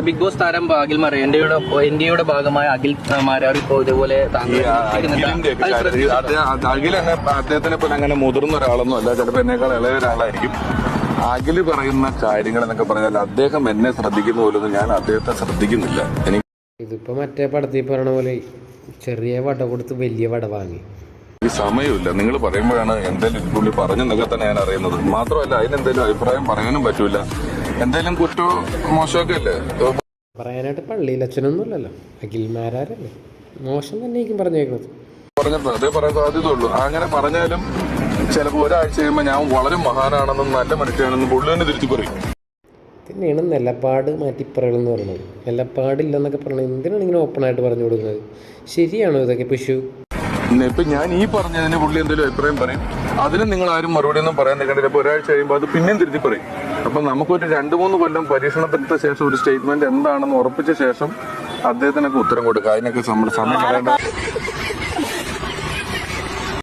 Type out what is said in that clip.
Big boss താരം അഖിൽമാർ ഇന്ത്യയുടെ ഭാഗമായ അഖിൽ മാരാർ ഇപ്പോൾ ഇതേപോലെ അഖിൽ തന്നെ അദ്ദേഹത്തിനെ പോലെ അങ്ങനെ മുതിർന്ന ഒരാളൊന്നും അല്ല, ചിലപ്പോൾ എന്നേക്കാൾ ഇളയ ഒരാളായിരിക്കും. അഖില് പറയുന്ന കാര്യങ്ങൾ എന്നൊക്കെ പറഞ്ഞാൽ അദ്ദേഹം എന്നെ ശ്രദ്ധിക്കുന്ന പോലൊന്നും ഞാൻ അദ്ദേഹത്തെ ശ്രദ്ധിക്കുന്നില്ല. ഇതിപ്പോ മറ്റേ പടത്തിൽ പറഞ്ഞ പോലെ ചെറിയ വട കൊടുത്ത് വലിയ വട വാങ്ങി. ഈ സമയമില്ല, നിങ്ങൾ പറയുമ്പോഴാണ് എന്തെങ്കിലും പുള്ളി പറഞ്ഞെന്നൊക്കെ തന്നെ ഞാൻ അറിയുന്നത്. മാത്രമല്ല അതിനെന്തെങ്കിലും അഭിപ്രായം പറയാനും പറ്റൂല. എന്തെങ്കിലും കുറ്റോ മോശമൊക്കെ അല്ലേ പറയാനായിട്ട് പള്ളിയിൽ അച്ഛനൊന്നുമല്ലല്ലോ, അഖിൽമാരല്ലേ, മോശം തന്നെയായിരിക്കും പറഞ്ഞേക്കുന്നത്. പറഞ്ഞിട്ടുണ്ട്, അതേ പറയാൻ സാധ്യതയുള്ളൂ. അങ്ങനെ പറഞ്ഞാലും ചിലപ്പോൾ ഒരാഴ്ച കഴിയുമ്പോൾ ഞാൻ വളരെ മഹാനാണെന്നും നല്ല മനുഷ്യനാണെന്നും പുള്ളി തന്നെ തിരിച്ചു പറയും. തന്നെയാണ് നിലപാട് മാറ്റിപ്പറയലെന്ന് പറയുന്നത്. നിലപാടില്ലെന്നൊക്കെ പറഞ്ഞത് എന്തിനാണ് ഇങ്ങനെ ഓപ്പണായിട്ട് പറഞ്ഞു കൊടുക്കുന്നത്? ശരിയാണോ ഇതൊക്കെ പിഷു? ഇപ്പൊ ഞാൻ ഈ പറഞ്ഞതിന് പുള്ളി എന്തെങ്കിലും അഭിപ്രായം പറയും, അതിന് നിങ്ങൾ ആരും മറുപടി ഒന്നും പറയാൻ നിൽക്കണ്ടില്ല. ഇപ്പൊ ഒരാഴ്ച കഴിയുമ്പോൾ അത് പിന്നെയും തിരുത്തി പറയും. അപ്പൊ നമുക്കൊരു 2-3 കൊല്ലം പരീക്ഷണത്തിനു ശേഷം ഒരു സ്റ്റേറ്റ്മെന്റ് എന്താണെന്ന് ഉറപ്പിച്ച ശേഷം അദ്ദേഹത്തിനൊക്കെ ഉത്തരം കൊടുക്കുക. അതിനൊക്കെ സമയം കളയേണ്ട